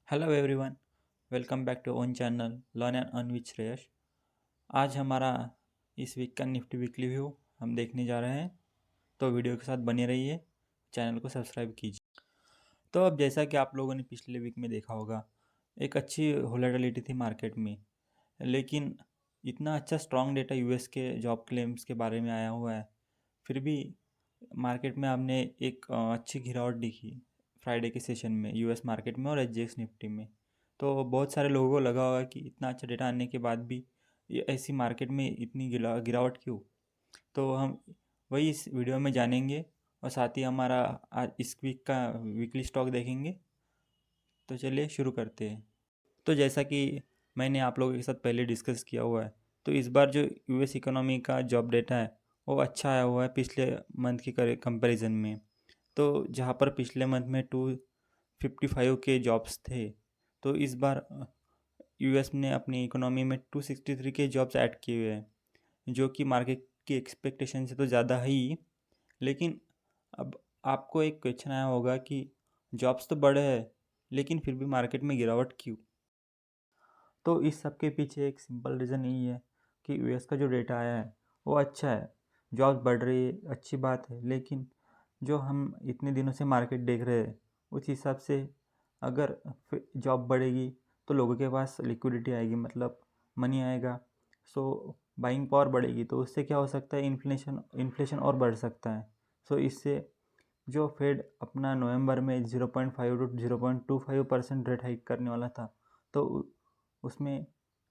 Hello everyone, welcome back to own channel learn and earn with Shreyas. आज हमारा इस week का निफ्टी वीकली व्यू हम देखने जा रहे हैं, तो वीडियो के साथ बने रहिए, चैनल को सब्सक्राइब कीजिए। तो अब जैसा कि आप लोगों ने पिछले वीक में देखा होगा, एक अच्छी वोलेटिलिटी थी मार्केट में, लेकिन इतना अच्छा स्ट्रॉन्ग डेटा यूएस के जॉब क्लेम्स के बारे में आया हुआ है, फिर भी मार्केट में हमने एक अच्छी गिरावट दिखी फ्राइडे के सेशन में यूएस मार्केट में और एसजीएक्स निफ्टी में। तो बहुत सारे लोगों को लगा होगा कि इतना अच्छा डेटा आने के बाद भी ये ऐसी मार्केट में इतनी गिरावट क्यों। तो हम वही इस वीडियो में जानेंगे और साथ ही हमारा आज इस वीक का वीकली स्टॉक देखेंगे। तो चलिए शुरू करते हैं। तो जैसा कि मैंने आप लोगों के साथ पहले डिस्कस किया हुआ है, तो इस बार जो यूएस इकोनॉमी का जॉब डेटा है वो अच्छा आया हुआ है पिछले मंथ के कंपैरिजन में। तो जहाँ पर पिछले मंथ में 255 के जॉब्स थे, तो इस बार यूएस ने अपनी इकोनॉमी में 263 के जॉब्स ऐड किए हुए हैं, जो कि मार्केट की एक्सपेक्टेशन से तो ज़्यादा है ही। लेकिन अब आपको एक क्वेश्चन आया होगा कि जॉब्स तो बढ़े हैं, लेकिन फिर भी मार्केट में गिरावट क्यों। तो इस सब के पीछे एक सिंपल रीज़न यही है कि यूएस का जो डेटा आया है वो अच्छा है, जॉब्स बढ़ रही है, अच्छी बात है। लेकिन जो हम इतने दिनों से मार्केट देख रहे हैं उस हिसाब से अगर जॉब बढ़ेगी तो लोगों के पास लिक्विडिटी आएगी, मतलब मनी आएगा। सो बाइंग पावर बढ़ेगी, तो उससे क्या हो सकता है, इन्फ्लेशन और बढ़ सकता है। सो इससे जो फेड अपना नवंबर में 0.5 टू 0.25% रेट हाइक करने वाला था, तो उसमें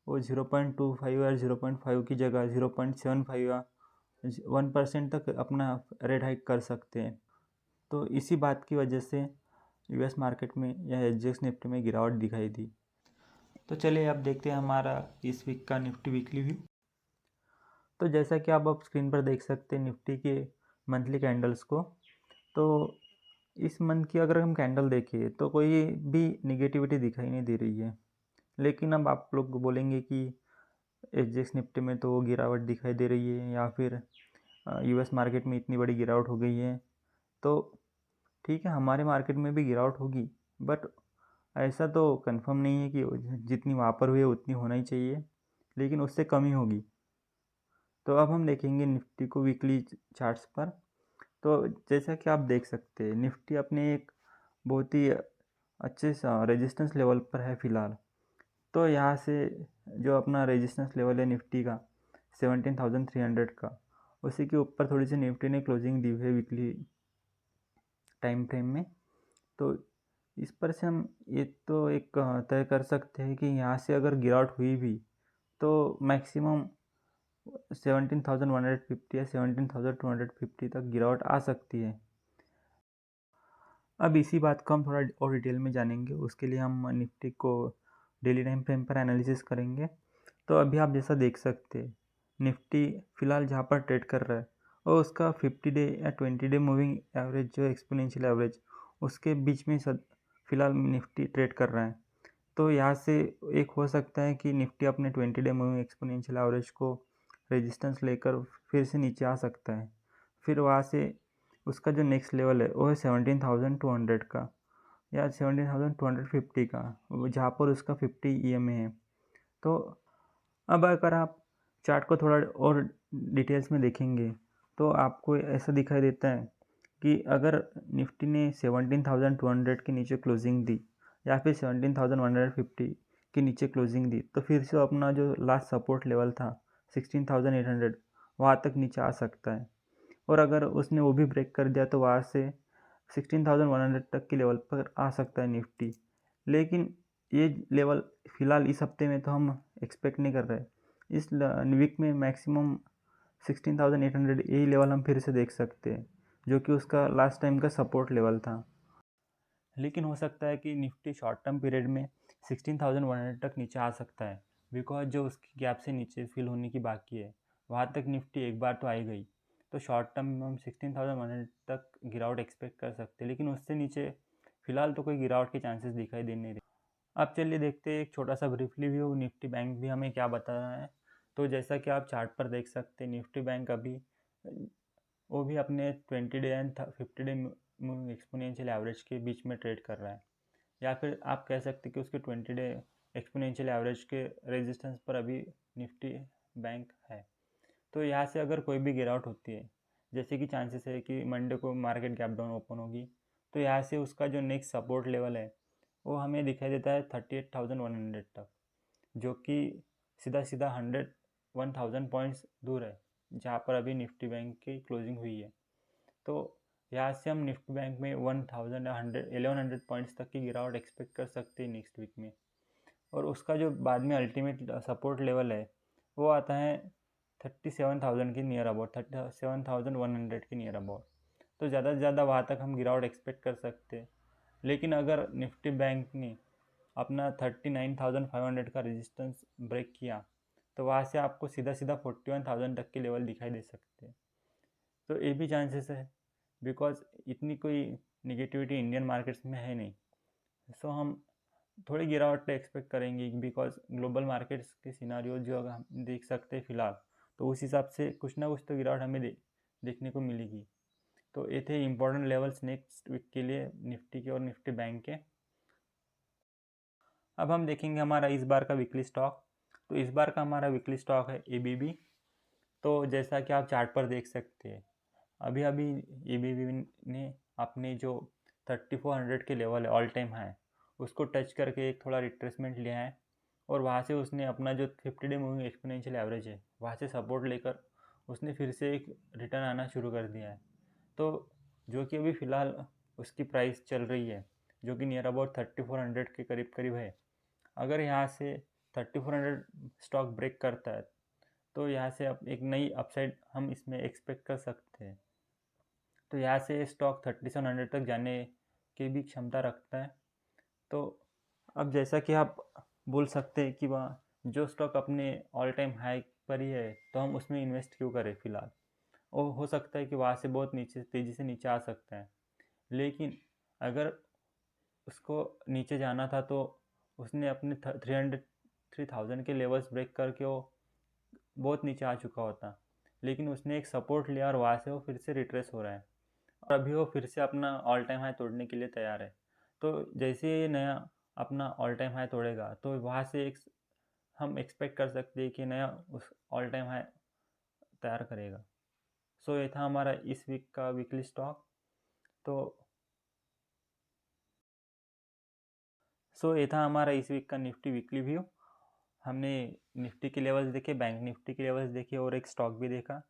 वो 0.25 या 0.5 की जगह 0.75 या 1% तक अपना रेट हाइक कर सकते हैं। तो इसी बात की वजह से यूएस मार्केट में या एसजीएक्स निफ्टी में गिरावट दिखाई दी। तो चलिए अब देखते हैं हमारा इस वीक का निफ्टी वीकली व्यू। तो जैसा कि आप स्क्रीन पर देख सकते हैं निफ्टी के मंथली कैंडल्स को, तो इस मंथ की अगर हम कैंडल देखें तो कोई भी निगेटिविटी दिखाई नहीं दे रही है। लेकिन अब आप लोग बोलेंगे कि एसजीएक्स निफ्टी में तो गिरावट दिखाई दे रही है या फिर यूएस मार्केट में इतनी बड़ी गिरावट हो गई है, तो ठीक है, हमारे मार्केट में भी गिरावट होगी, बट ऐसा तो कंफर्म नहीं है कि जितनी वहाँ पर हुई है उतनी होना ही चाहिए, लेकिन उससे कम ही होगी। तो अब हम देखेंगे निफ्टी को वीकली चार्ट्स पर। तो जैसा कि आप देख सकते हैं निफ्टी अपने एक बहुत ही अच्छे रेजिस्टेंस लेवल पर है फ़िलहाल। तो यहाँ से जो अपना रेजिस्टेंस लेवल है निफ्टी का 17,300 का, उसी के ऊपर थोड़ी सी निफ्टी ने क्लोजिंग दी है वीकली टाइम फ्रेम में। तो इस पर से हम ये तो एक तय कर सकते हैं कि यहाँ से अगर गिरावट हुई भी तो मैक्सिमम 17,150 या 17,250 तक गिरावट आ सकती है। अब इसी बात को हम थोड़ा और डिटेल में जानेंगे, उसके लिए हम निफ्टी को डेली टाइम फ्रेम पर एनालिसिस करेंगे। तो अभी आप जैसा देख सकते हैं निफ्टी फ़िलहाल जहाँ पर ट्रेड कर रहा है और उसका 50 डे या 20 डे मूविंग एवरेज जो एक्सपोनेंशियल एवरेज, उसके बीच में फ़िलहाल निफ्टी ट्रेड कर रहा है। तो यहाँ से एक हो सकता है कि निफ्टी अपने 20 डे मूविंग एक्सपोनेंशियल एवरेज को रेजिस्टेंस लेकर फिर से नीचे आ सकता है। फिर वहाँ से उसका जो नेक्स्ट लेवल है वो है 17,200 का या 17,250 का, जहाँ पर उसका 50 ईएमए है। तो अब अगर आप चार्ट को थोड़ा और डिटेल्स में देखेंगे तो आपको ऐसा दिखाई देता है कि अगर निफ्टी ने 17,200 के नीचे क्लोजिंग दी या फिर 17,150 के नीचे क्लोजिंग दी, तो फिर से अपना जो लास्ट सपोर्ट लेवल था 16,800 वहाँ तक नीचे आ सकता है। और अगर उसने वो भी ब्रेक कर दिया तो वहाँ से 16,100 तक के लेवल पर आ सकता है निफ्टी। लेकिन ये लेवल फ़िलहाल इस हफ्ते में तो हम एक्सपेक्ट नहीं कर रहे। इस वीक में मैक्सिमम 16,800 यही लेवल हम फिर से देख सकते हैं, जो कि उसका लास्ट टाइम का सपोर्ट लेवल था। लेकिन हो सकता है कि निफ्टी शॉर्ट टर्म पीरियड में 16,100 तक नीचे आ सकता है, बिकॉज जो उसकी गैप से नीचे फिल होने की बाकी है वहाँ तक निफ्टी एक बार तो आई गई। तो शॉर्ट टर्म में हम 16,100 तक गिरावट एक्सपेक्ट कर सकते हैं, लेकिन उससे नीचे फ़िलहाल तो कोई गिरावट के चांसेस दिखाई दे नहीं रहे। अब चलिए देखते हैं एक छोटा सा ब्रीफली व्यू निफ्टी बैंक भी हमें क्या बता रहा है। तो जैसा कि आप चार्ट पर देख सकते हैं निफ्टी बैंक अभी वो भी अपने 20 day and 50 day exponential average के बीच में ट्रेड कर रहा है। या फिर आप कह सकते कि उसके 20 डे एक्सपोनेंशियल एवरेज के रेजिस्टेंस पर अभी निफ्टी बैंक है। तो यहाँ से अगर कोई भी गिरावट होती है, जैसे कि चांसेस है कि मंडे को मार्केट गैप डाउन ओपन होगी, तो यहाँ से उसका जो नेक्स्ट सपोर्ट लेवल है वो हमें दिखाई देता है 38,100 तक, जो कि सीधा सीधा 1,000 पॉइंट्स दूर है जहाँ पर अभी निफ्टी बैंक की क्लोजिंग हुई है। तो यहाँ से हम निफ्टी बैंक में 1100 पॉइंट्स तक की गिरावट एक्सपेक्ट कर सकते हैं नेक्स्ट वीक में। और उसका जो बाद में अल्टीमेट सपोर्ट लेवल है वो आता है 37,000 के नियर अबाउट, 37,100 के नियर अबाउट। तो ज़्यादा से ज़्यादा वहाँ तक हम गिरावट एक्सपेक्ट कर सकते हैं। लेकिन अगर निफ्टी बैंक ने अपना 39,500 का रेजिस्टेंस ब्रेक किया तो वहाँ से आपको सीधा सीधा 41,000 तक के लेवल दिखाई दे सकते हैं। तो ये भी चांसेस है, बिकॉज इतनी कोई निगेटिविटी इंडियन मार्केट्स में है नहीं। सो हम थोड़ी गिरावट एक्सपेक्ट करेंगे, बिकॉज ग्लोबल मार्केट्स के सिनारियो जो अगर हम देख सकते हैं फ़िलहाल, तो उस हिसाब से कुछ ना कुछ तो गिरावट हमें देखने को मिलेगी। तो ये थे इम्पोर्टेंट लेवल्स नेक्स्ट वीक के लिए निफ्टी के और निफ्टी बैंक के। अब हम देखेंगे हमारा इस बार का वीकली स्टॉक। तो इस बार का हमारा वीकली स्टॉक है ABB। तो जैसा कि आप चार्ट पर देख सकते हैं, अभी अभी ABB ने अपने जो 3400 के लेवल है ऑल टाइम हाई, उसको टच करके एक थोड़ा रिट्रेसमेंट लिया है और वहाँ से उसने अपना जो 50 डे मूविंग एक्सपोनेंशियल एवरेज है वहाँ से सपोर्ट लेकर उसने फिर से एक रिटर्न आना शुरू कर दिया है। तो जो कि अभी फ़िलहाल उसकी प्राइस चल रही है जो कि नियर अबाउट 3400 के करीब करीब है। अगर यहाँ से 3400 स्टॉक ब्रेक करता है तो यहाँ से अब एक नई अपसाइड हम इसमें एक्सपेक्ट कर सकते हैं। तो यहाँ से स्टॉक 3700 तक जाने की भी क्षमता रखता है। तो अब जैसा कि आप बोल सकते हैं कि वहाँ जो स्टॉक अपने ऑल टाइम हाई पर ही है तो हम उसमें इन्वेस्ट क्यों करें फ़िलहाल। और हो सकता है कि वहाँ से बहुत नीचे तेज़ी से नीचे आ सकता है, लेकिन अगर उसको नीचे जाना था तो उसने अपने 3,000 के लेवल्स ब्रेक करके वो बहुत नीचे आ चुका होता, लेकिन उसने एक सपोर्ट लिया और वहाँ से वो फिर से रिट्रेस हो रहा है और अभी वो फिर से अपना ऑल टाइम हाई तोड़ने के लिए तैयार है। तो जैसे ये नया अपना ऑल टाइम हाई तोड़ेगा तो वहाँ से एक हम एक्सपेक्ट कर सकते हैं कि नया उस ऑल टाइम हाई तैयार करेगा। सो ये था हमारा इस वीक का वीकली स्टॉक। तो ये था हमारा इस वीक का निफ्टी वीकली व्यू। हमने निफ्टी के लेवल्स देखे, बैंक निफ्टी के लेवल्स देखे और एक स्टॉक भी देखा।